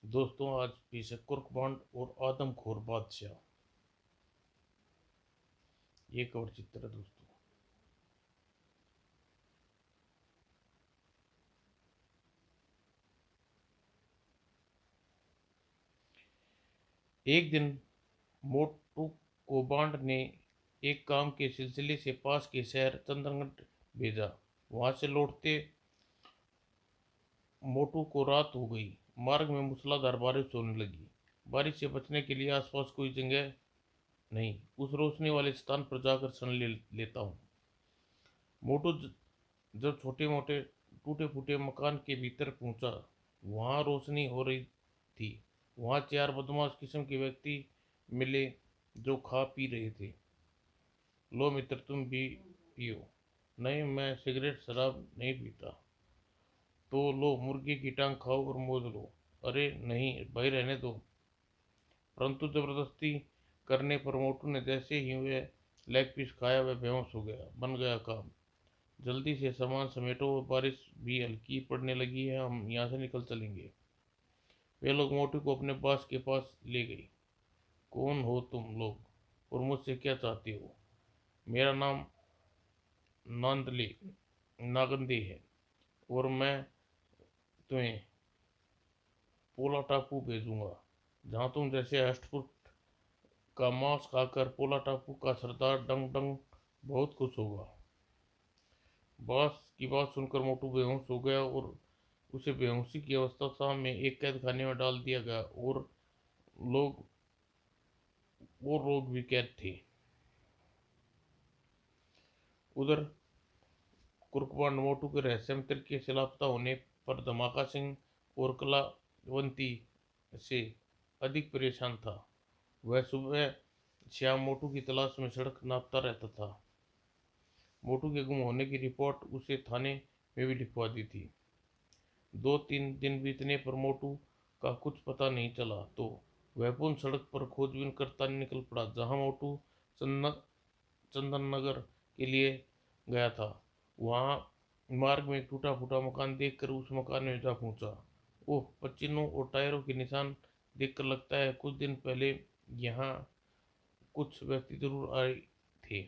दोस्तों, आज पीछे कुर्कबॉन्ड और आदमखोर बादशाह, ये कवर चित्र है दोस्तों। एक दिन मोटू कोबांड ने एक काम के सिलसिले से पास के शहर चंद्रगढ़ भेजा। वहां से लौटते मोटू को रात हो गई। मार्ग में मूसलाधार बारिश होने लगी। बारिश से बचने के लिए आसपास कोई जगह नहीं। उस रोशनी वाले स्थान पर जाकर लेता हूँ। मोटू जब छोटे मोटे टूटे फूटे मकान के भीतर पहुंचा, वहां रोशनी हो रही थी। वहां चार बदमाश किस्म के व्यक्ति मिले जो खा पी रहे थे। लो मित्र, तुम भी पियो। नहीं, मैं सिगरेट शराब नहीं पीता। तो लो, मुर्गे की टांग खाओ और मौज लो। अरे नहीं भाई, रहने दो। परंतु जबरदस्ती करने पर मोटू ने जैसे ही वह लेग पीस खाया, वह बेहोश हो गया। बन गया काम। जल्दी से सामान समेटो, बारिश भी हल्की पड़ने लगी है, हम यहाँ से निकल चलेंगे। वे लोग मोटू को अपने बॉस के पास ले गए। कौन हो तुम लोग और मुझसे क्या चाहते हो? मेरा नाम नांदले नागंदे है और मैं तुम्हें पोला टापू भेजूंगा, जहाँ तुम जैसे अष्टपुट का मांस खाकर पोला टापू का सरदार डंग डंग बहुत खुश होगा। बॉस की बात सुनकर मोटू बेहोश हो गया और उसे बेहोशी की अवस्था में एक कैद खाने में डाल दिया गया। लोग और लोग भी कैद थे। उधर कुर्कबांड मोटू के रहस्यमय तरीके से लापता होने पर धमाका सिंह और कलावंती से अधिक परेशान था। वह सुबह शाम मोटू की तलाश में सड़क नापता रहता था। मोटू के गुम होने की रिपोर्ट उसे थाने में भी लिखवा दी थी। 2-3 दिन बीतने पर मोटू का कुछ पता नहीं चला तो वह पुनः सड़क पर खोजबीन करता निकल पड़ा, जहां मोटू चंदन नगर के लिए गया था। वहां मार्ग में एक टूटा फूटा मकान देखकर उस मकान में जा पहुंचा। ओह, पच्चीनों और टायरों के निशान देखकर लगता है कुछ दिन पहले यहाँ कुछ व्यक्ति जरूर आए थे।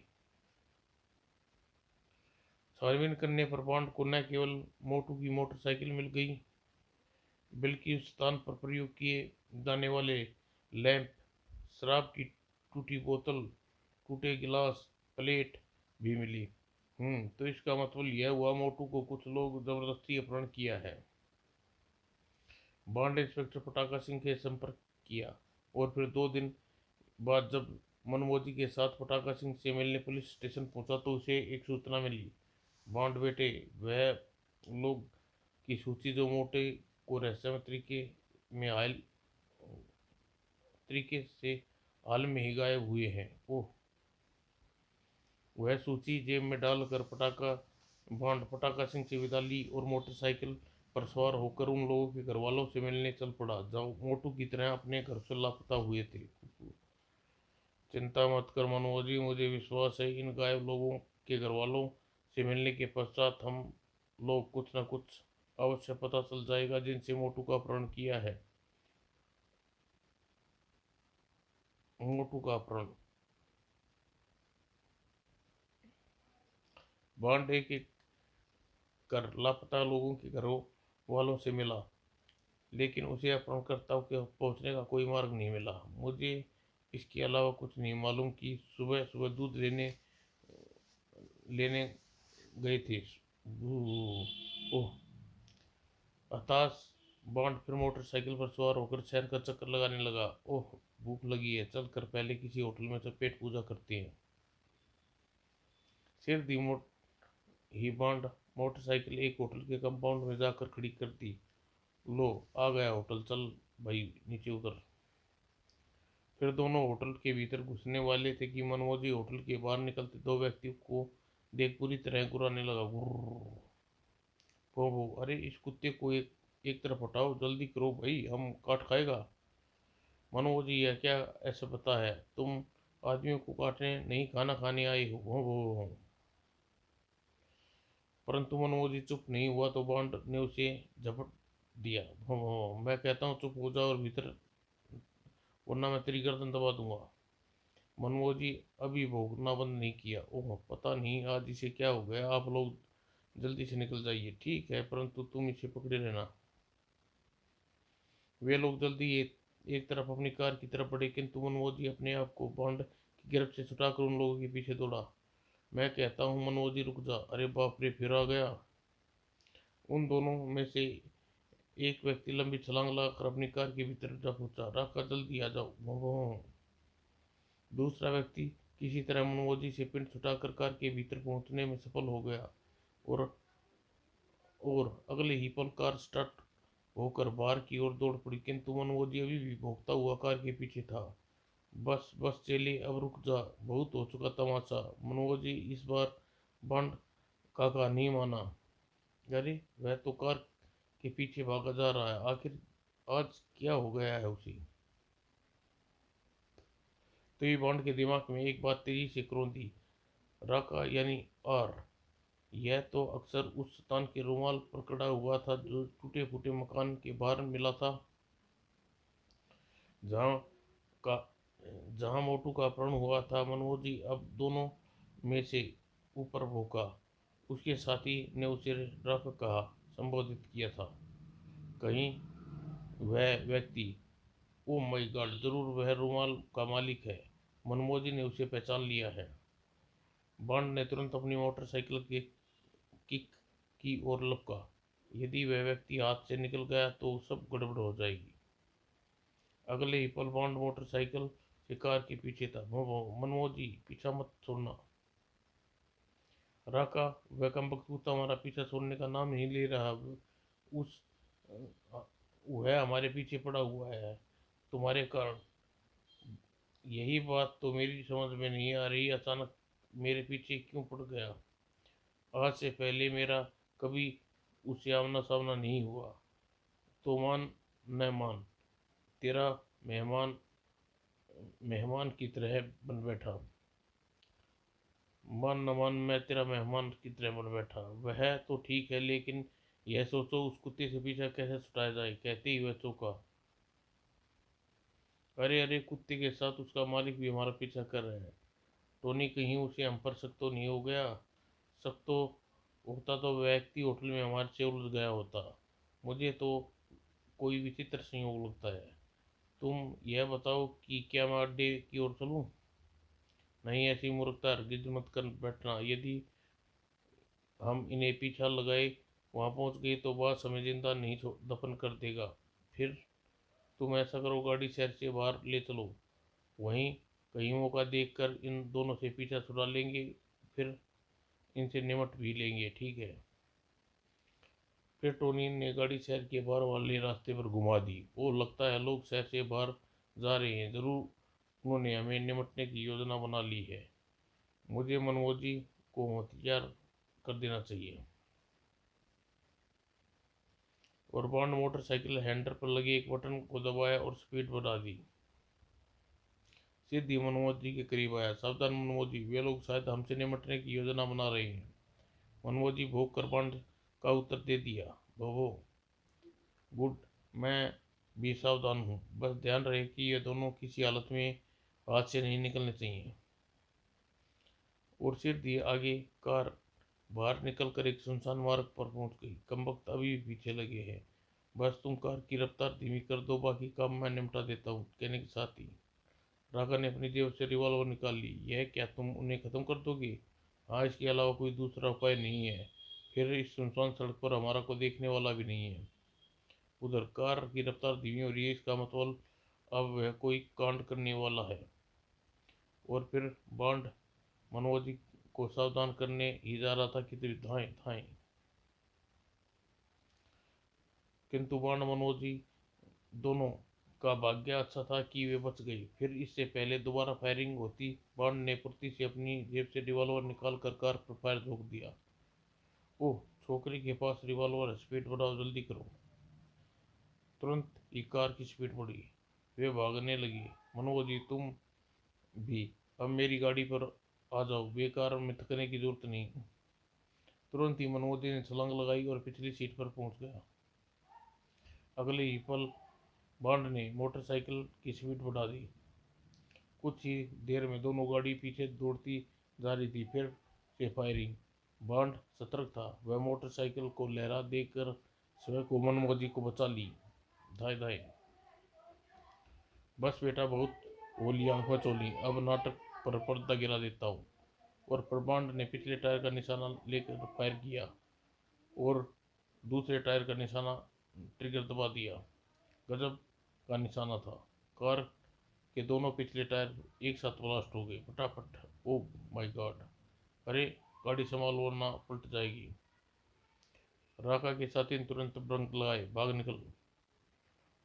छानबीन करने पर बांड को न केवल मोटू की मोटरसाइकिल मिल गई, बल्कि उस स्थान पर प्रयोग किए जाने वाले लैंप, शराब की टूटी बोतल, टूटे गिलास, प्लेट भी मिली। तो इसका मतलब यह हुआ मोटू को कुछ लोग जबरदस्ती अपहरण किया है। बांड इंस्पेक्टर पटाखा सिंह के संपर्क किया और फिर 2 दिन बाद जब मनमोजी के साथ पटाखा सिंह से मिलने पुलिस स्टेशन पहुंचा तो उसे एक सूचना मिली। बांड बेटे, वह लोग की सूची जो मोटे को रहस्यमय तरीके से हाल में ही गायब हुए हैं। ओह, वह सूची जेब में डालकर पटाखा सिंह से विदा ली और मोटरसाइकिल पर सवार होकर उन लोगों के घर वालों से मिलने चल पड़ा जो मोटू की तरह अपने घर से लापता हुए थे। चिंता मत कर मनोजी, मुझे विश्वास है इन गायब लोगों के घर वालों से मिलने के पश्चात हम लोग कुछ न कुछ अवश्य पता चल जाएगा जिनसे मोटू का अपहरण किया है। मोटू का अपहरण। बांड एक एक कर लापता लोगों के घरों वालों से मिला, लेकिन उसे अपहरणकर्ताओं के पहुंचने का कोई मार्ग नहीं मिला। मुझे इसके अलावा कुछ नहीं मालूम कि सुबह सुबह दूध लेने लेने गए थे। ओह, हताश बांड फिर मोटरसाइकिल पर सवार होकर शहर का चक्कर लगाने लगा। ओह, भूख लगी है, चल कर पहले किसी होटल में से पेट पूजा करते हैं। सिर दी ही बांड मोटरसाइकिल एक होटल के कंपाउंड में जाकर खड़ी कर दी। लो, आ गया होटल, चल भाई नीचे उतर। फिर दोनों होटल के भीतर घुसने वाले थे कि मनमोजी होटल के बाहर निकलते दो व्यक्तियों को देख पूरी तरह गुर्राने लगा। गुर्र। वो अरे इस कुत्ते को एक तरफ हटाओ, जल्दी करो भाई, हम काट खाएगा। मनोज जी, यह क्या ऐसा पता है? तुम आदमियों को काटने नहीं, खाना खाने आए हो। परंतु मनोज जी चुप नहीं हुआ तो बांड ने उसे झपट दिया। मैं कहता हूँ चुप हो जाओ और भीतर, वरना मैं तेरी गर्दन दबा दूंगा। मनमोहन जी अभी भौंकना बंद नहीं किया। ओह, पता नहीं आज इसे क्या हो गया। आप लोग जल्दी से निकल जाइए। ठीक है, परंतु तुम इसे पकड़े रहना। वे लोग जल्दी एक तरफ अपनी कार की तरफ बढ़े, किंतु मनमोहन जी अपने आप को बॉन्ड की गिरफ्त से छुटाकर उन लोगों के पीछे दौड़ा। मैं कहता हूँ मनमोहन जी रुक जा। अरे बाप रे, फिर आ गया। उन दोनों में से एक व्यक्ति लंबी छलांग लगाकर अपनी कार के भीतर जा पहुंचा। राका जल्दी आ जाओ। दूसरा व्यक्ति किसी तरह मनमोहन जी से पिंड छुटाकर कार के भीतर पहुंचने में सफल हो गया, और अगले ही पल कार स्टार्ट होकर बाहर की ओर दौड़ पड़ी, किंतु मनमोहन जी अभी भी भोगता हुआ कार के पीछे था। बस बस चेले, अब रुक जा, बहुत हो चुका तमाशा। मनोज जी इस बार बंड काका नहीं माना। अरे वह तो कार के पीछे भागा जा रहा है, आखिर आज क्या हो गया है उसे। तो ये बॉन्ड के दिमाग में एक बात तेजी से क्रोंदी। राका यानी आर, यह तो अक्सर उस शैतान के रुमाल पर कड़ा हुआ था जो टूटे फूटे मकान के बाहर मिला था, जहाँ का जहाँ मोटू का अपहरण हुआ था। मनोज जी अब दोनों में से ऊपर भूखा। उसके साथी ने उसे रख कहा संबोधित किया था। कहीं वह व्यक्ति, ओ माय गॉड, जरूर वह रुमाल का मालिक है। मनमोजी ने उसे पहचान लिया है। बॉन्ड ने तुरंत अपनी मोटरसाइकिल के किक की ओर लपका। यदि वह व्यक्ति हाथ से निकल गया तो सब गड़बड़ हो जाएगी। अगले ही पल बॉन्ड मोटरसाइकिल से कार के पीछे था। मनमोजी पीछा मत छोड़ना। राका, वह कमबख्त हमारा पीछा छोड़ने का नाम नहीं ले रहा। उस वह हमारे पीछे पड़ा हुआ है तुम्हारे कारण। यही बात तो मेरी समझ में नहीं आ रही, अचानक मेरे पीछे क्यों पड़ गया। आज से पहले मेरा कभी उससे आमना सामना नहीं हुआ। तो मान न मान, तेरा मेहमान मेहमान की तरह बन बैठा। मान न मान, मैं तेरा मेहमान की तरह बन बैठा। वह तो ठीक है, लेकिन यह सोचो उस कुत्ते से पीछा कैसे छुटाया जाए। कहते ही वह चौंका। अरे अरे, कुत्ते के साथ उसका मालिक भी हमारा पीछा कर रहा है। टोनी, कहीं उसे हम पर शक तो नहीं हो गया। शक तो होता तो व्यक्ति होटल में हमारे से उलझ गया होता। मुझे तो कोई विचित्र संयोग लगता है। तुम यह बताओ कि क्या मैं अड्डे की ओर चलूं। नहीं, ऐसी मूर्खता हरगिज मत कर बैठना। यदि हम इन्हें पीछा लगाए वहां पहुंच गए तो बात हमें जिंदा नहीं दफन कर देगा। फिर तुम ऐसा करो, गाड़ी शहर से बाहर ले चलो। वहीं कहीं मौका देखकर इन दोनों से पीछा छुड़ा लेंगे, फिर इनसे निमट भी लेंगे। ठीक है। फिर टोनी ने गाड़ी शहर के बाहर वाले रास्ते पर घुमा दी। वो लगता है लोग शहर से बाहर जा रहे हैं। जरूर उन्होंने हमें निमटने की योजना बना ली है। मुझे मनमोजी को हथियार कर देना चाहिए। और बॉन्ड मोटरसाइकिल हैंडल पर लगे एक बटन को दबाया और स्पीड बढ़ा दी। सीधी मनमोहन जी के करीब आया। सावधान मनमोहन जी, वे लोग शायद हमसे निपटने की योजना बना रहे हैं। मनमोहन जी भोग कर बॉन्ड का उत्तर दे दिया। भवो, गुड, मैं भी सावधान हूँ। बस ध्यान रहे कि ये दोनों किसी हालत में हाथ से नहीं निकलने चाहिए। और सिर दिए आगे कार बाहर निकलकर एक सुनसान मार्ग पर पहुंच गई। कमबख्त अभी भी पीछे लगे हैं। बस तुम कार की रफ्तार धीमी कर दो, बाकी काम मैं निपटा देता हूँ। कहने के साथ ही राघव ने अपनी जेब से रिवॉल्वर निकाल ली। यह क्या, तुम उन्हें खत्म कर दोगे? हाँ, इसके अलावा कोई दूसरा उपाय नहीं है। फिर इस सुनसान सड़क पर हमारा को देखने वाला भी नहीं है। उधर कार की रफ्तार धीमी हो रही है, इसका मतलब अब वह कोई कांड करने वाला है। और फिर बॉन्ड मनोज जी को सावधान करने ही जा रहा था कि तभी धाएं धाएं, किंतु बॉन्ड मनोज जी दोनों का भाग्य अच्छा था कि वे बच गए। फिर इससे पहले दोबारा फायरिंग होती, बॉन्ड ने फुर्ती से अपनी जेब से रिवॉल्वर निकाल कर कार पर फायर झोंक दिया। ओह, छोकरी के पास रिवॉल्वर है, स्पीड बढ़ाओ, जल्दी करो। तुरंत ही कार की स्पीड बढ़ी। वे भागने लगी। मनोज जी, तुम भी अब मेरी गाड़ी पर आ जाओ, बेकार में थकने की जरूरत नहीं। तुरंत ही मनोज जी ने छलांग लगाई और पिछली सीट पर पहुंच गया। अगले ही पल बांड ने मोटरसाइकिल की स्पीड बढ़ा दी। कुछ ही देर में दोनों गाड़ी पीछे दौड़ती जा रही थी। फिर से फायरिंग। बांड सतर्क था। वह मोटरसाइकिल को लहरा देकर स्वयं को मनमोजी को बचा ली। धाय धाय। बस बेटा, बहुत होली आंख में चोली, अब नाटक पर पर्दा गिरा देता हूँ। और प्रबांड ने पिछले टायर का निशाना लेकर फायर किया और दूसरे टायर का निशाना ट्रिगर दबा दिया। गजब का निशाना था। कार के दोनों पिछले टायर एक साथ ब्लास्ट हो गए, फटाफट। Oh my God! अरे, गाड़ी संभाल वरना पलट जाएगी। राका के साथी ने तुरंत ब्रंक लगाए, भाग निकल।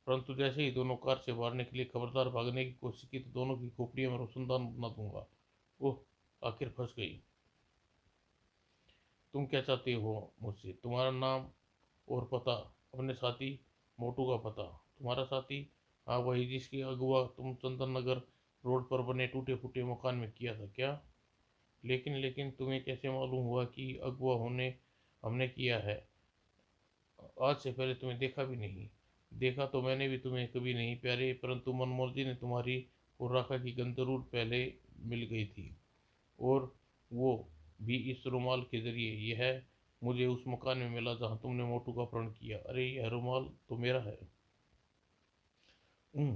परंतु जैसे ही दोनों कार से बाहर निकले, खबरदार भागने की कोशिश की तो दोनों की खोपड़ियों में रोशनदान बना दूंगा। ओह, आखिर फंस गई। तुम क्या चाहते हो मुझसे? तुम्हारा नाम और पता? अपने साथी मोटू का पता। तुम्हारा साथी? हाँ, वही जिसकी अगवा तुम चंदन नगर रोड पर बने टूटे फूटे मकान में किया था। क्या? लेकिन लेकिन तुम्हें कैसे मालूम हुआ कि अगवा होने हमने किया है? आज से पहले तुम्हें देखा भी नहीं। देखा तो मैंने भी तुम्हें कभी नहीं प्यारे, परंतु मनमर्जी ने तुम्हारी और राका की गन जरूर पहले मिल गई थी। और वो भी इस रुमाल के जरिए। यह मुझे उस मकान में मिला जहां तुमने मोटू का अपहरण किया। अरे, यह रुमाल तो मेरा है।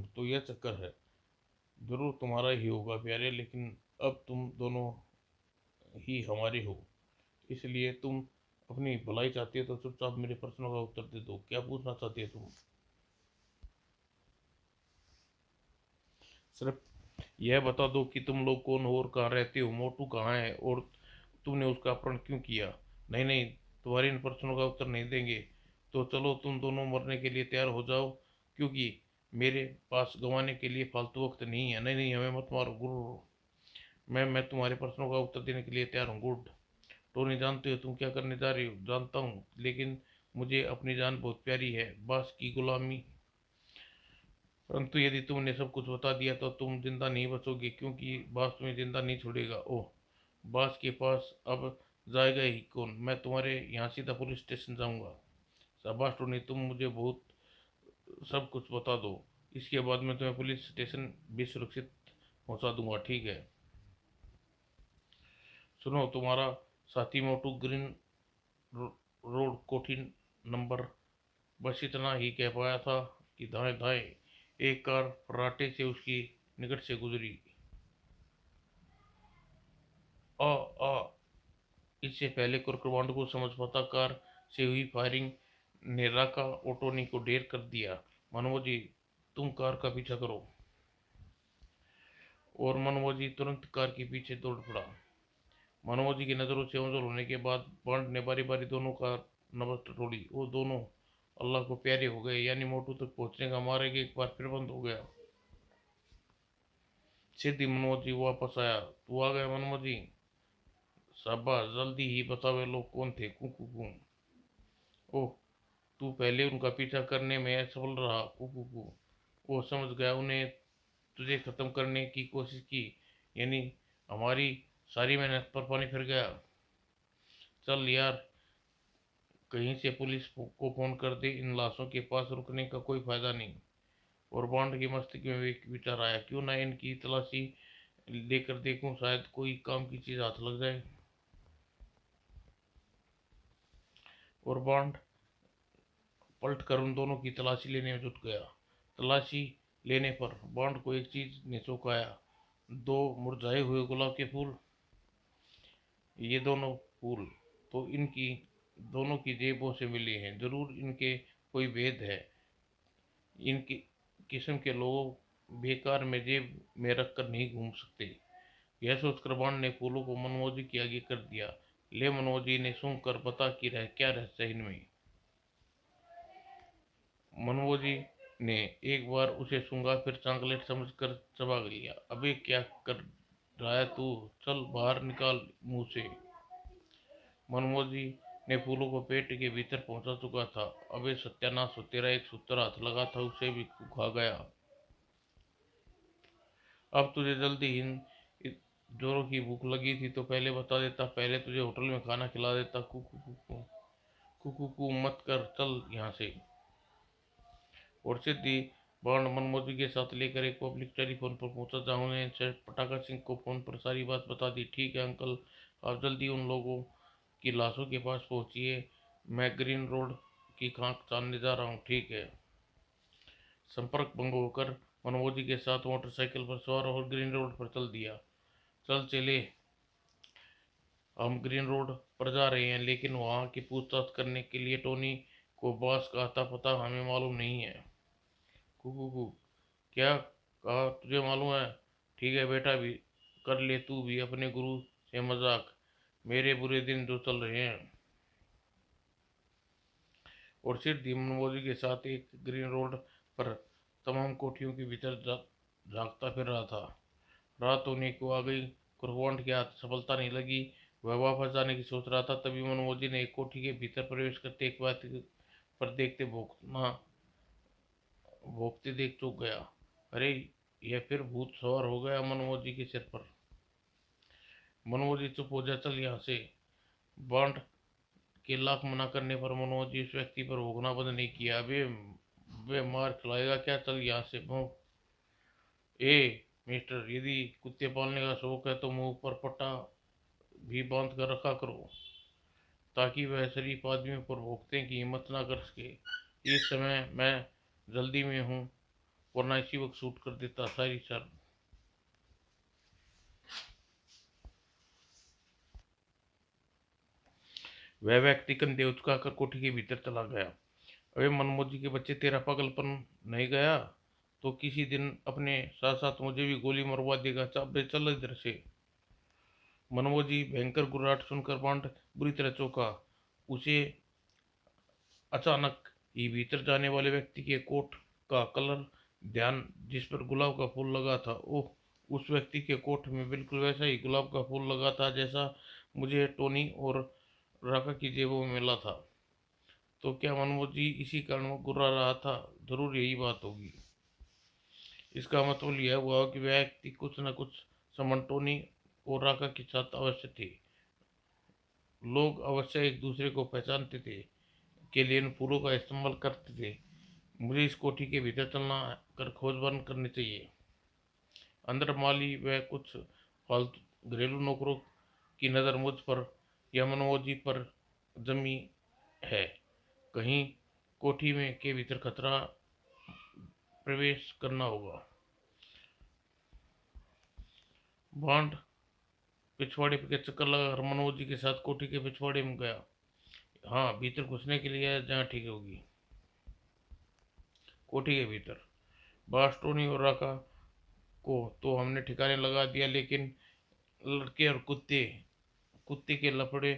तो यह चक्कर है। जरूर तुम्हारा ही होगा प्यारे, लेकिन अब तुम दोनों ही हमारे हो। इसलिए तुम अपनी भलाई चाहती हो तो चुपचाप मेरे प्रश्नों का उत्तर दे दो। क्या पूछना चाहती है तुम? सिर्फ यह बता दो कि तुम लोग कौन हो और कहाँ रहते हो। मोटू कहाँ है और तुमने उसका अपहरण क्यों किया? नहीं नहीं, तुम्हारे इन प्रश्नों का उत्तर नहीं देंगे तो चलो तुम दोनों मरने के लिए तैयार हो जाओ, क्योंकि मेरे पास गंवाने के लिए फालतू वक्त नहीं है। नहीं नहीं, हमें मत मारो गुरु। मैं तुम्हारे प्रश्नों का उत्तर देने के लिए तैयार हूँ। गुड। टोनी, जानते हो तुम क्या करने जा रही हो? जानता हूँ, लेकिन मुझे अपनी जान बहुत प्यारी है। बास की गुलामी। परंतु यदि तुमने सब कुछ बता दिया तो तुम जिंदा नहीं बचोगे, क्योंकि बास तुम्हें जिंदा नहीं छोड़ेगा। ओह, बास के पास अब जाएगा ही कौन? मैं तुम्हारे यहाँ सीधा पुलिस स्टेशन जाऊंगा। शाबाश टोनी, तुम मुझे बहुत सब कुछ बता दो। इसके बाद मैं तुम्हें पुलिस स्टेशन भी सुरक्षित पहुंचा दूंगा, ठीक है? सुनो, तुम्हारा साथी मोटू ग्रीन रोड कोठी नंबर। बस इतना ही कह पाया था कि दाएं दाएं एक कार फर्राटे से उसकी निकट से गुजरी। आ आ इससे पहले कुरकरवांड को समझ पाता, कार से हुई फायरिंग ने राका ओटोनी को ढेर कर दिया। मनमोजी, तुम कार का पीछा करो। और मनमोजी तुरंत कार के पीछे दौड़ पड़ा। मनमोजी की नज़रों से ओझल होने के बाद बांड ने बारी बारी दोनों कार नब्ज टटोली। वो दोनों अल्लाह को प्यारे हो गए, यानी मोटू तक पहुंचने का मार्ग एक बार फिर बंद हो गया। सीधी मनमोजी वापस आया। तू आ गया मनमोजी? शाबाश, जल्दी ही बता वे लोग कौन थे। कू। ओह, तू पहले उनका पीछा करने में असफल रहा। कू। वो समझ गया, उन्हें तुझे खत्म करने की कोशिश की, यानी हमारी सारी मेहनत पर पानी फिर गया। चल यार, कहीं से पुलिस को फोन कर दे, इन लाशों के पास रुकने का कोई फायदा नहीं। और बांड की मस्तिष्क में एक विचार आया, क्यों ना इनकी तलाशी लेकर देखूं, शायद कोई काम की चीज हाथ लग जाए। और बांड पलट कर उन दोनों की तलाशी लेने में जुट गया। तलाशी लेने पर बांड को एक चीज ने चौंकाया। दो मुरझाए हुए गुलाब के फूल। ये दोनों फूल तो इनकी दोनों की जेबों से मिले हैं। जरूर इनके कोई भेद है। इनकी किस्म के लोग बेकार में जेब में रख कर नहीं घूम सकते। यह सोचकर बाण ने फूलों को मनमोजी के आगे कर दिया। ले मनमोजी ने सूंघ कर बता कि क्या रहस्य है इनमें। मनमोजी ने एक बार उसे सूंघा, फिर चॉकलेट समझकर चबा लिया। अबे क्या कर रहा है तू? चल बाहर निकाल मुंह से। मनमोजी ने फूलों को पेट के भीतर पहुंचा चुका था। अबे सत्यानाश हो तेरा, एक सूत्र हाथ लगा था उसे भी खा गया। अब तुझे जल्दी ही जोरों की भूख लगी थी तो पहले बता देता, पहले तुझे होटल में खाना खिला देता। कु कु कु कु कु कु कु मत कर, चल यहाँ से। और सिद्धि बाण मनमोजी के साथ लेकर एक पब्लिक टेलीफोन पर पहुंचा, जहां उन्होंने पटाखा सिंह को फोन पर सारी बात बता दी। ठीक है अंकल, आप जल्दी उन लोगों की लाशों के पास पहुंचिए, मैं ग्रीन रोड की खाक छानने जा रहा हूँ। ठीक है। संपर्क भंग होकर मनमोजी के साथ मोटरसाइकिल पर सवार और ग्रीन रोड पर चल दिया। चल चले, हम ग्रीन रोड पर जा रहे हैं, लेकिन वहां की पूछताछ करने के लिए टोनी को बॉस का आता पता हमें मालूम नहीं है। कुकू, क्या कहा, तुझे मालूम है? ठीक है बेटा, भी कर ले तू भी अपने गुरु से मजाक, मेरे बुरे दिन जो चल रहे हैं। और सिर मनमोजी के साथ एक ग्रीन रोड पर तमाम कोठियों के भीतर झांकता फिर रहा था। रात होने को आ गई, कुरवांट के हाथ सफलता नहीं लगी। वह वापस जाने की सोच रहा था, तभी मनमोजी ने एक कोठी के भीतर प्रवेश करते एक बात पर देखते भोंकते देख चूक गया। अरे, यह फिर भूत सवार हो गया मनमोजी के सिर पर। मनमोजी चुप हो जा, चल यहाँ से। बांट के लाख मना करने पर मनमोजी उस व्यक्ति पर भोगना बंद नहीं किया। अबे वे मार खिलाएगा क्या, चल यहाँ से भौंक। ए मिस्टर, यदि कुत्ते पालने का शौक है तो मुंह पर पट्टा भी बांध कर रखा करो, ताकि वह शरीफ आदमियों पर भोंकने की हिम्मत ना कर सके। इस समय मैं जल्दी में हूँ, वरना इसी वक्त शूट कर देता सारी सर। वह व्यक्ति कंधे उचकाकर कोठी के भीतर चला गया। अबे मनमोजी के बच्चे, तेरा पागलपन नहीं गया तो किसी दिन अपने साथ साथ मुझे भी गोली मरवा देगा। चाबे चल इधर से। मनमोजी भयंकर गुर्राट सुनकर बांट बुरी तरह चौंका। उसे अचानक ही भीतर जाने वाले व्यक्ति के कोट का कलर ध्यान, जिस पर गुलाब का फूल लगा था। ओह, उस व्यक्ति के कोट में बिल्कुल वैसा ही गुलाब का फूल लगा था जैसा मुझे टोनी और राका की जेबों में मिला था। तो क्या मनमोजी इसी कारण वो गुर्रा रहा था? जरूर यही बात होगी। इसका मतलब यह हुआ कि व्यक्ति कुछ न कुछ संबंध टोनी और राका के साथ अवश्य थे। लोग अवश्य एक दूसरे को पहचानते थे, के लिए इन फूलों का इस्तेमाल करते थे। मुझे इस कोठी के भीतर चलना कर खोजबीन करनी चाहिए। अंदर माली व कुछ फालतू घरेलू नौकरों की नज़र मुझ पर या मनमोजी पर जमी है। कहीं कोठी में के भीतर खतरा प्रवेश करना होगा। बांड पिछवाड़े के चक्कर लगा मनमोजी के साथ कोठी के पिछवाड़े में गया। हाँ, भीतर घुसने के लिए जहाँ ठीक होगी। कोठी के भीतर बास्टोनी और राका को तो हमने ठिकाने लगा दिया, लेकिन लड़के और कुत्ते के लफड़े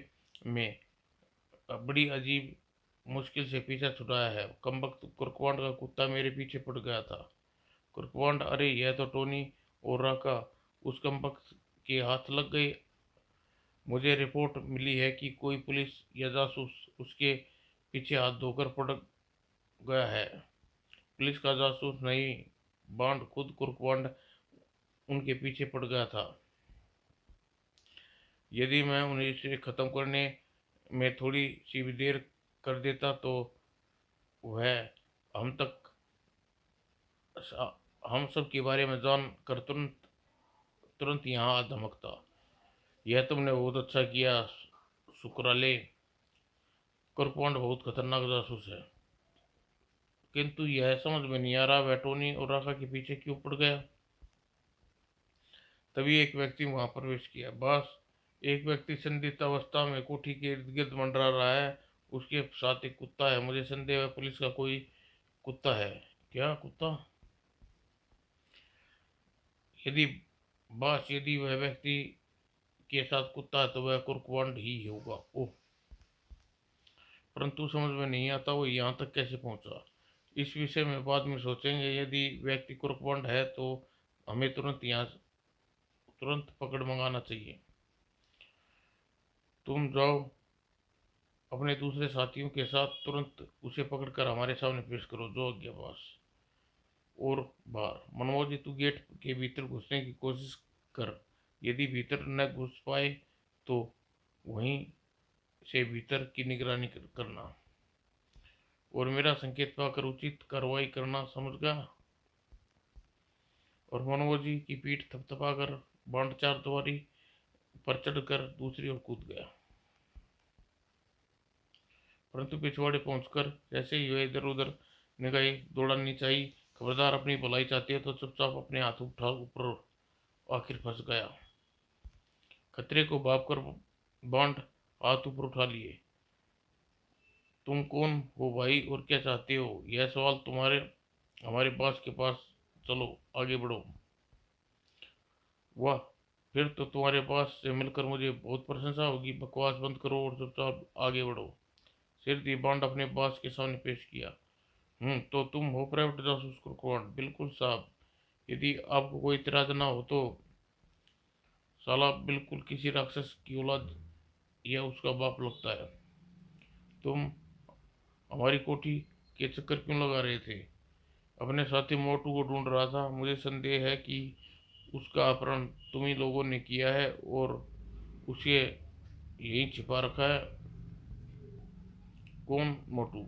में बड़ी अजीब मुश्किल से पीछा छुड़ाया है। कमबख्त कुर्कवांड का कुत्ता मेरे पीछे पड़ गया था। कुर्कवांड, अरे यह तो टोनी और राका उस कमबख्त के हाथ लग गए। मुझे रिपोर्ट मिली है कि कोई पुलिस या जासूस उसके पीछे हाथ धोकर पड़ गया है। पुलिस का जासूस नहीं, बांड खुद कुर्कवांड उनके पीछे पड़ गया था। यदि मैं उन्हें इसे खत्म करने में थोड़ी सी भी देर कर देता तो वह हम तक हम सब के बारे में जान कर तुरंत तुरंत यहाँ आ धमकता। यह तुमने बहुत अच्छा किया शुक्राले, कुर्कवांड बहुत खतरनाक जासूस है। किंतु यह समझ में नहीं आ रहा वह टोनी और राका के पीछे क्यों पड़ गया। तभी एक व्यक्ति वहां प्रवेश किया। बस, एक व्यक्ति संदिग्ध अवस्था में कोठी के इर्द गिर्द मंडरा रहा है। उसके साथ एक कुत्ता है। मुझे संदेह है पुलिस का कोई कुत्ता है। क्या कुत्ता? यदि यदि वह व्यक्ति के साथ कुत्ता है तो वह कुर्कवांड ही होगा। ओह, परंतु समझ में नहीं आता वो यहाँ तक कैसे पहुंचा। इस विषय में बाद में सोचेंगे। यदि व्यक्ति कुर्कवांड है तो हमें तुरंत पकड़ मंगाना चाहिए। तुम जाओ अपने दूसरे साथियों के साथ, तुरंत उसे पकड़कर हमारे सामने पेश करो। जो आज्ञापाश। और बाहर, मनमोजी तू गेट के भीतर घुसने की कोशिश कर। यदि भीतर न घुस पाए तो वहीं से भीतर की निगरानी करना। और मेरा संकेत पाकर उचित कार्रवाई करना समझ गया। और मनोज जी की पीठ थपथपाकर बांड चार दीवारी पर चढ़कर दूसरी ओर कूद गया। परंतु पिछवाड़े पहुंचकर जैसे ही वह इधर उधर निगाहें दौड़ानी चाहिए, खबरदार, अपनी भलाई चाहती है तो चुपचाप अपने हाथ उठा ऊपर, आखिर फंस गया। खतरे को भाप कर बांड हाथ ऊपर उठा लिए। तुम कौन हो भाई और क्या चाहते हो? यह सवाल तुम्हारे हमारे पास के पास, चलो आगे बढ़ो। वाह, फिर तो तुम्हारे पास से मिलकर मुझे बहुत प्रशंसा होगी। बकवास बंद करो और चुपचाप आगे बढ़ो। सिर दी बांड अपने बॉस के सामने पेश किया। तो तुम हो प्राइवेट जासूस कुरकुरान? बिल्कुल साहब। यदि आपको कोई इतराज ना हो तो। साला बिल्कुल किसी राक्षस की औलाद या उसका बाप लगता है। तुम हमारी कोठी के चक्कर क्यों लगा रहे थे? अपने साथी मोटू को ढूंढ रहा था। मुझे संदेह है कि उसका अपहरण तुम ही लोगों ने किया है और उसे यहीं छिपा रखा है। कौन मोटू?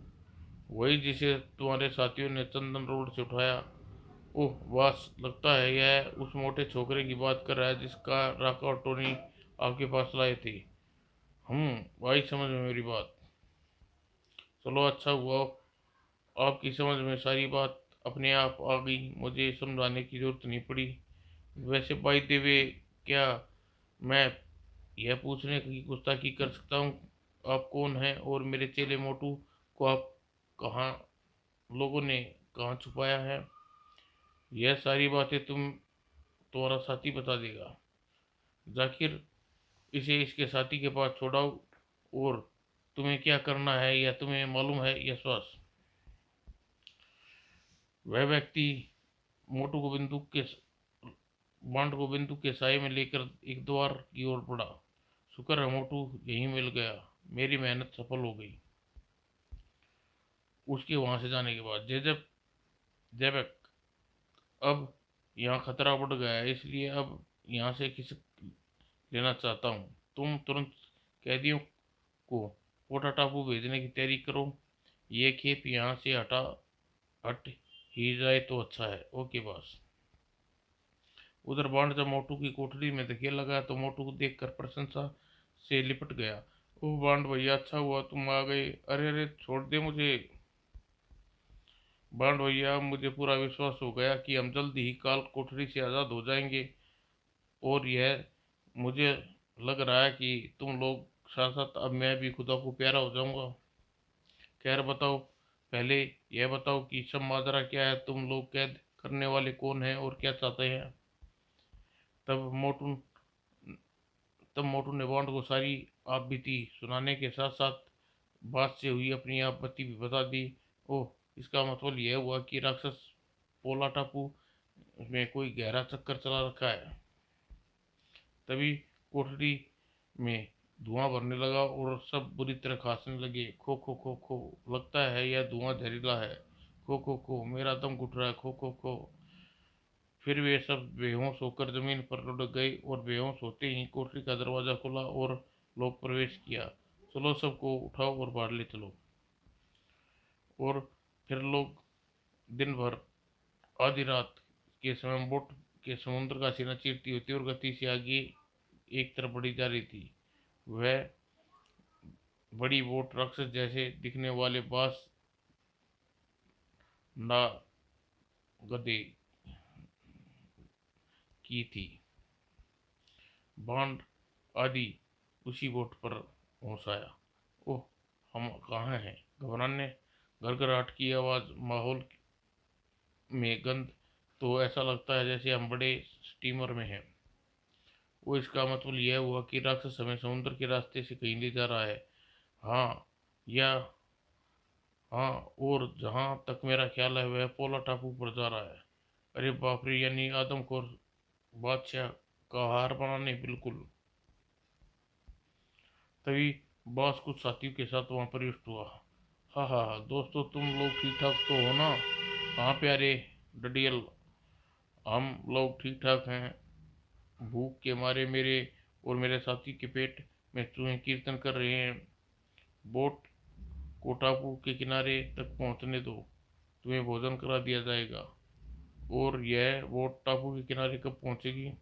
वही जिसे तुम्हारे साथियों ने चंदन रोड से उठाया। ओह बॉस, लगता है यह उस मोटे छोकरे की बात कर रहा है जिसका राका और टोनी आपके पास लाए थे। भाई, समझ में मेरी बात। चलो अच्छा हुआ आपकी समझ में सारी बात अपने आप आ गई, मुझे समझाने की जरूरत नहीं पड़ी। वैसे बाई देवे, क्या मैं यह पूछने की गुस्ताखी कर सकता हूँ आप कौन हैं और मेरे चेले मोटू को आप कहाँ लोगों ने कहाँ छुपाया है? यह सारी बातें तुम्हारा साथी बता देगा। जाकिर, इसे इसके साथी के पास छोड़ाओ। और तुम्हें क्या करना है यह तुम्हें मालूम है यशवास? वह व्यक्ति मोटू को बंदूक के साए में लेकर एक द्वार की ओर बढ़ा। शुक्र है मोटू यहीं मिल गया, मेरी मेहनत सफल हो गई। उसके वहां से जाने के बाद जैजब जैबक, अब यहाँ खतरा बढ़ गया है, इसलिए अब यहाँ से खिसक लेना चाहता हूँ। तुम तुरंत कैदियों को कोटा टापू भेजने की तैयारी करो। ये खेप यहाँ से हट ही जाए तो अच्छा है। Okay boss. उधर बांड जब मोटू की कोठरी में धकेल लगा तो मोटू को देखकर प्रशंसा से लिपट गया। ओह बांड भैया, अच्छा हुआ तुम आ गए। अरे अरे, छोड़ दे मुझे। बांड भैया, मुझे पूरा विश्वास हो गया कि हम जल्द ही काल कोठरी से आज़ाद हो जाएंगे। और यह मुझे लग रहा है कि तुम लोग साथ साथ अब मैं भी खुदा को प्यारा हो जाऊंगा। खैर बताओ, पहले यह बताओ कि सब माजरा क्या है? तुम लोग कैद करने वाले कौन हैं और क्या चाहते हैं? तब मोटू तब मोटू ने बॉन्ड को सारी आप बीती सुनाने के साथ साथ बात से हुई अपनी आपत्ति भी बता दी। ओह, इसका मतलब यह हुआ कि राक्षस पोला टापू में कोई गहरा चक्कर चला रखा है। तभी कोठरी में धुआं भरने लगा और सब बुरी तरह खांसने लगे। खो खो खो खो, लगता है यह धुआं जहरीला है। खो खो खो, मेरा दम घुट रहा है। खो खो खो। फिर वे सब बेहोश होकर जमीन पर लुढ़क गए और बेहोश होते ही कोठरी का दरवाजा खुला और लोग प्रवेश किया। चलो, सबको उठाओ और बाहर ले चलो। और फिर लोग दिन भर आधी रात के समय बोट के समुद्र का सीना चीरती हुई तीव्र गति से आगे एक तरफ बढ़ी जा रही थी। वह बड़ी बोट राक्षस जैसे दिखने वाले बांस ना गधे की थी। बांड आदि उसी बोट पर पहुंच आया। ओह, हम कहाँ हैं? घबराने घरघराहट की आवाज़, माहौल में गंध, तो ऐसा लगता है जैसे हम बड़े स्टीमर में हैं। वो, इसका मतलब यह हुआ कि राक्षस हमें समुद्र के रास्ते से कहीं ले जा रहा है। हाँ, या हाँ, और जहाँ तक मेरा ख्याल है वह पोला टापू पर जा रहा है। अरे बाप रे, यानी आदमखोर बादशाह का हार बनाने, बिल्कुल। तभी बॉस कुछ साथियों के साथ वहां प्रविष्ट हुआ। हाँ हाँ हाँ दोस्तों, तुम लोग ठीक ठाक तो हो ना? हाँ प्यारे डडियल, हम लोग ठीक ठाक हैं। भूख के मारे मेरे और मेरे साथी के पेट में चूहे कीर्तन कर रहे हैं। बोट को टापू के किनारे तक पहुंचने दो, तुम्हें भोजन करा दिया जाएगा। और यह बोट टापू के किनारे कब पहुंचेगी?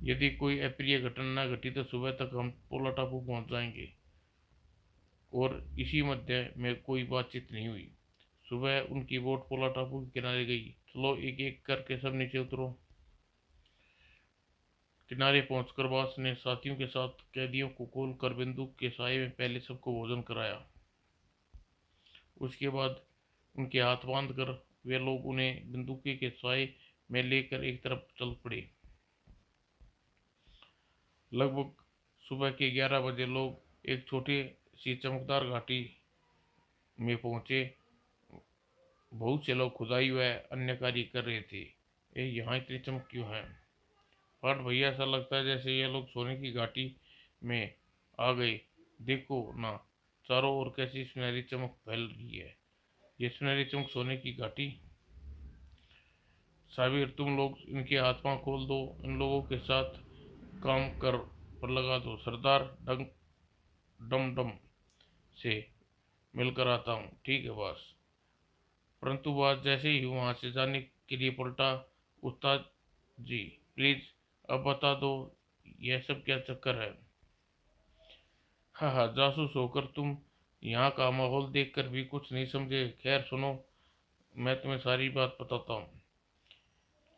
यदि कोई अप्रिय घटना न घटी तो सुबह तक हम पोला टापू पहुंच जाएंगे। और इसी मध्य में कोई बातचीत नहीं हुई। सुबह उनकी बोट पोला टापू के किनारे गई। चलो एक एक करके सब नीचे उतरो। किनारे पहुंचकर बास ने साथियों के साथ कैदियों को खोलकर बंदूक के साए में पहले सबको भोजन कराया। उसके बाद उनके हाथ बांधकर वे लोग उन्हें बंदूकी के साए में लेकर एक तरफ चल पड़े। लगभग सुबह के 11 बजे लोग एक छोटी सी चमकदार घाटी में पहुंचे। बहुत से लोग खुदाई व अन्य कार्य कर रहे थे। ये यहाँ इतनी चमक क्यों है? पाठ भैया, ऐसा लगता है जैसे ये लोग सोने की घाटी में आ गए। देखो ना, चारों ओर कैसी सुनहरी चमक फैल रही है। ये सुनहरी चमक सोने की घाटी। साबिर, तुम लोग इनके हाथ पांव खोल दो, इन लोगों के साथ काम कर पर लगा दो। सरदार डम डम से मिलकर आता हूँ। ठीक है बॉस। परंतु बात जैसे ही वहां से जाने के लिए पलटा, उस्ताद जी प्लीज अब बता दो, यह सब क्या चक्कर है? हाँ हाँ, जासूस होकर तुम यहाँ का माहौल देखकर भी कुछ नहीं समझे। खैर सुनो, मैं तुम्हें सारी बात बताता हूँ।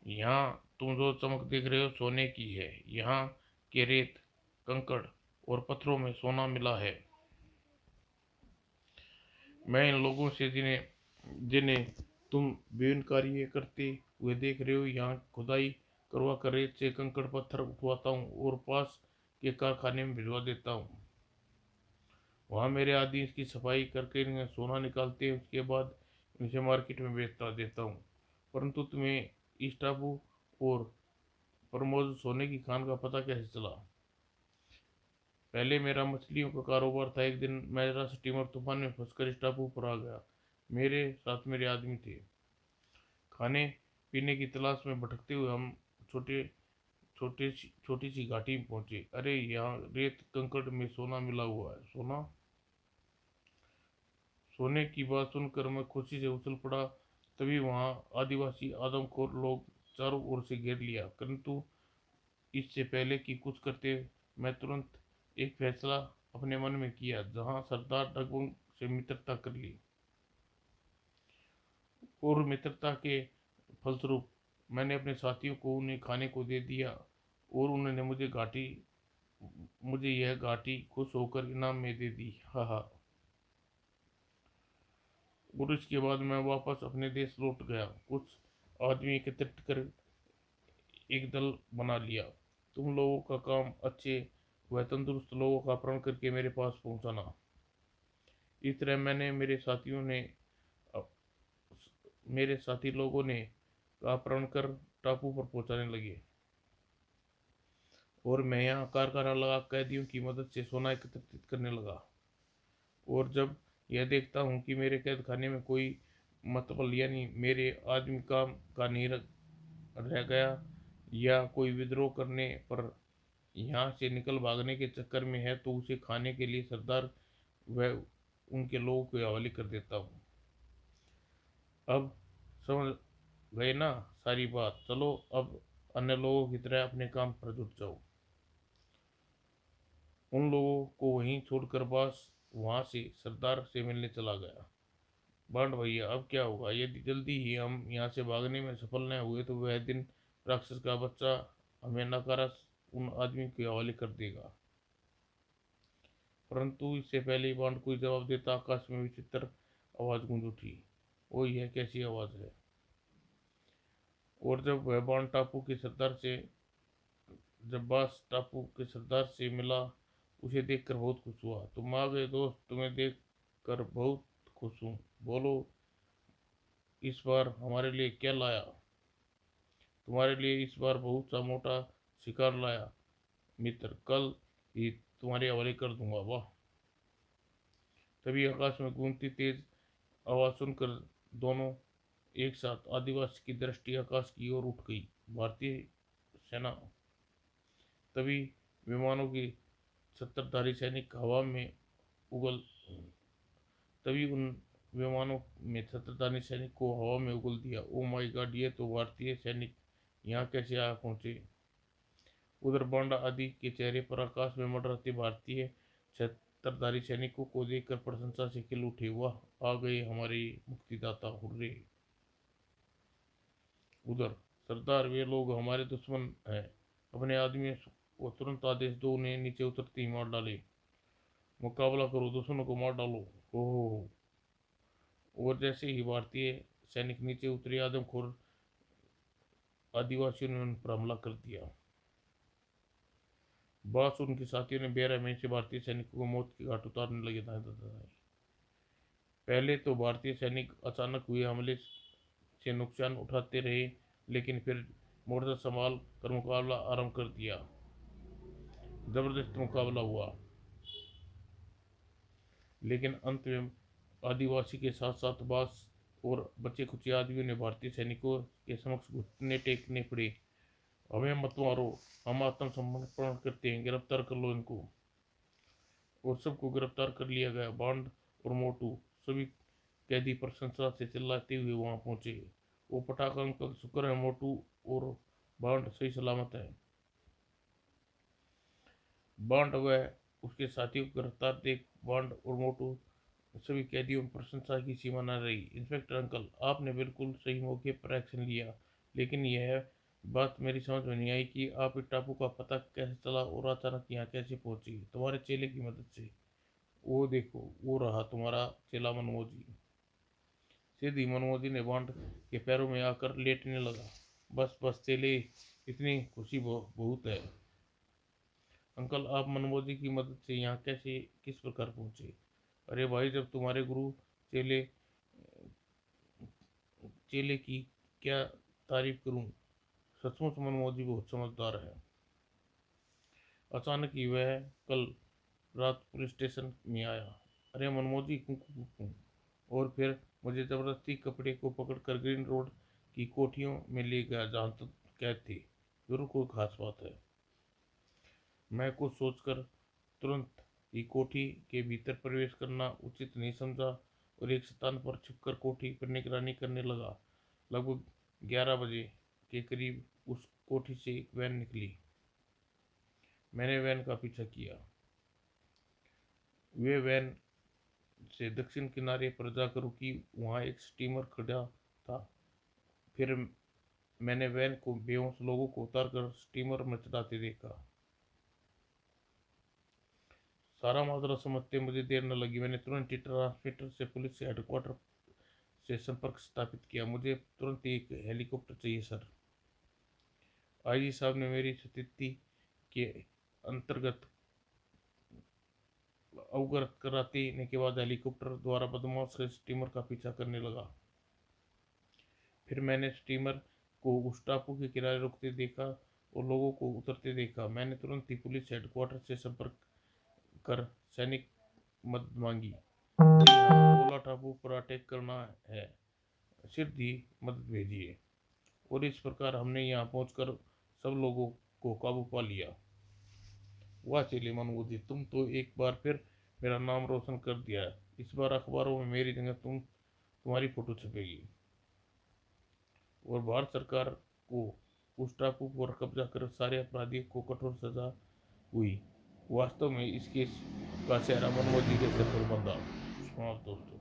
यहाँ तुम जो चमक देख रहे हो सोने की है। यहाँ के रेत, कंकड़ और पत्थरों में सोना मिला है। मैं इन लोगों से जिन्हें जिन्हें तुम विभिन्न कार्य करते हुए देख रहे हो, यहाँ खुदाई करवा कर रेत से कंकड़ पत्थर उठवाता हूँ और पास के कारखाने में भिजवा देता हूँ। वहाँ मेरे आदमी इसकी सफाई करके इनमें सोना निकालते हैं। उसके बाद इसे मार्केट में बेचता देता हूँ। परंतु तुम्हें इस टापू और प्रमोद सोने की खान का पता कैसे चला? पहले मेरा मछलियों का कारोबार था। एक दिन मेरा स्टीमर तूफान में फंसकर इस टापू पर आ गया। मेरे साथ मेरे आदमी थे। खाने पीने की तलाश में भटकते हुए हम छोटे छोटी सी घाटी में पहुंचे। अरे यहाँ रेत कंकड़ में सोना मिला हुआ है। सोना? सोने की बात सुनकर मैं खुशी से उछल पड़ा। तभी वहाँ आदिवासी आदमखोर लोग चारों ओर से घेर लिया। परंतु इससे पहले कि कुछ करते, मैं तुरंत एक फैसला अपने मन में किया। जहाँ सरदार डगबंग से मित्रता कर ली और मित्रता के फलस्वरूप मैंने अपने साथियों को उन्हें खाने को दे दिया और उन्होंने मुझे यह घाटी खुश होकर इनाम में दे दी। हा हा। और इसके बाद मैं वापस अपने देश लौट गया। कुछ आदमी एकत्रित कर एक दल बना लिया। तुम लोगों का काम अच्छे व तंदुरुस्त लोगों का अपहरण करके मेरे पास पहुंचाना। इस तरह मेरे साथी लोगों ने का अपहरण कर टापू पर पहुंचाने लगे और मैं यहाँ कारखाना लगा कैदियों की मदद से सोना एकत्रित करने लगा। और जब यह देखता हूँ कि मेरे कैद खाने में कोई मतबल यानी मेरे आदमी काम का नहीं रह गया या कोई विद्रोह करने पर यहाँ से निकल भागने के चक्कर में है, तो उसे खाने के लिए सरदार व उनके लोगों के हवाले कर देता हूँ। अब समझ गए ना सारी बात? चलो अब अन्य लोगों की तरह अपने काम पर जुट जाओ। उन लोगों को वहीं छोड़कर बास वहां से सरदार से मिलने चला गया। बांड भैया, अब क्या होगा? यदि जल्दी ही हम यहाँ से भागने में सफल न हुए तो वह दिन राक्षस का बच्चा हमें नकारा उन आदमी के हवाले कर देगा। परंतु इससे पहले बांड कोई जवाब देता, आकाश में विचित्र आवाज गूंज उठी। ओ, यह कैसी आवाज है? और जब बास टापू के सरदार से मिला, उसे देखकर बहुत खुश हुआ। तुम आ गए दोस्त, तुम्हें देख कर बहुत खुश हूँ। बोलो इस बार हमारे लिए क्या लाया? तुम्हारे लिए इस बार बहुत सा मोटा शिकार लाया मित्र, कल ही तुम्हारे हवाले कर दूंगा। वाह! तभी आकाश में गूंजती तेज आवाज सुनकर दोनों एक साथ आदिवासी की दृष्टि आकाश की ओर उठ गई। भारतीय सेना। तभी विमानों की 70धारी सैनिक हवा में उगल तभी उन विमानों में छत्रधारी सैनिक को हवा में उगल दिया। ओ माय गॉड, ये तो भारतीय सैनिक यहाँ कैसे आ पहुंचे। उधर बांडा आदि के चेहरे पर आकाश में मंडराते भारतीय छत्रधारी सैनिकों को देखकर प्रशंसा से खिल उठे। वाह, आ गए हमारे मुक्तिदाता, हुर्रे। उधर सरदार, वे लोग हमारे दुश्मन हैं, अपने आदमियों को तुरंत आदेश दो, उन्हें नीचे उतरते ही मार डाले। मुकाबला करो, दुश्मनों को मार डालो। हो। और जैसे ही भारतीय सैनिक नीचे उतरे, आदमखोर आदिवासियों ने उन पर हमला कर दिया। बस उनके साथियों ने बेरहमी से भारतीय सैनिकों को मौत के घाट उतारने लगे। पहले तो भारतीय सैनिक अचानक हुए हमले से नुकसान उठाते रहे, लेकिन फिर मोर्चा संभाल कर मुकाबला आरंभ कर दिया। जबरदस्त मुकाबला हुआ, लेकिन अंत में आदिवासी के साथ साथ बास और बचे खुचे आदमियों ने भारतीय सैनिकों के समक्ष घुटने टेकने पड़े। हमें मत मारो, हम आत्मसमर्पण करते हैं, गिरफ्तार कर लो इनको। और सबको गिरफ्तार कर लिया गया। बांड और मोटू सभी कैदी प्रशंसा से चिल्लाते हुए वहां पहुंचे। वो पटाखा अंकल, शुक्र है मोटू और बांड सही सलामत है। बांड व उसके साथियों को गिरफ्तार देख बांड और मोटू सभी कैदियों में प्रशंसा की सीमा न रही। इंस्पेक्टर अंकल, आपने बिल्कुल सही मौके पर एक्शन लिया, लेकिन यह बात मेरी समझ में नहीं आई कि आप इस टापू का पता कैसे चला और अचानक यहाँ कैसे पहुंची। तुम्हारे चेले की मदद से। वो देखो, वो रहा तुम्हारा चेला मनमोजी। सीधी मनमोजी ने बांड के पैरों में आकर लेटने लगा। बस बस चेले, इतनी खुशी बहुत है। अंकल, आप मनमोजी की मदद से यहाँ कैसे किस प्रकार पहुंचे। अरे भाई, जब तुम्हारे गुरु चेले चेले की क्या तारीफ करूं। सचमुच मनमोजी बहुत समझदार है। अचानक ही वह कल रात पुलिस स्टेशन में आया। अरे मनमोजी, और फिर मुझे जबरदस्ती कपड़े को पकड़कर ग्रीन रोड की कोठियों में ले गया, जहाँ तक कैद थे। जरूर कोई खास बात है। मैं कुछ सोचकर तुरंत ही कोठी के भीतर प्रवेश करना उचित नहीं समझा और एक स्थान पर छिपकर कोठी पर निगरानी करने लगा। लगभग 11 बजे के करीब उस कोठी से एक वैन निकली। मैंने वैन का पीछा किया। वे वैन से दक्षिण किनारे पर जाकर रुकी। वहाँ एक स्टीमर खड़ा था। फिर मैंने वैन को बेहोश लोगों को उतारकर स्टीमर में चढ़ाते देखा। सारा माजरा समझते मुझे देर न लगी। मैंने तुरंत ही ट्रांसमीटर से पुलिस हेडक्वार्टर से संपर्क स्थापित किया। मुझे तुरंत एक हेलीकॉप्टर चाहिए सर। आईजी साहब ने मेरी स्थिति के अंतर्गत अवगत कराने के बाद हेलीकॉप्टर द्वारा बदमाश के स्टीमर का पीछा करने लगा। फिर मैंने स्टीमर को उस टापू के किनारे रुकते देखा और लोगों को उतरते देखा। मैंने तुरंत ही पुलिस हेडक्वार्टर से संपर्क कर सैनिक मदद मांगी। ओला टापू पर अटैक करना है, शीघ्र ही मदद भेजिए। और इस प्रकार हमने यहाँ पहुंचकर सब लोगों को काबू पा लिया। वाह चेले मनमोजी, तुम तो एक बार फिर मेरा नाम रोशन कर दिया। इस बार अखबारों में मेरी जगह तुम्हारी फोटो छपेगी। और भारत सरकार को उस टापू पर कब्जा कर सारे अपराधियों को कठोर सजा हुई। वास्तव में इस केस का सेहरा मनमोजी के सिर पर बंधा। समाप्त दोस्तों।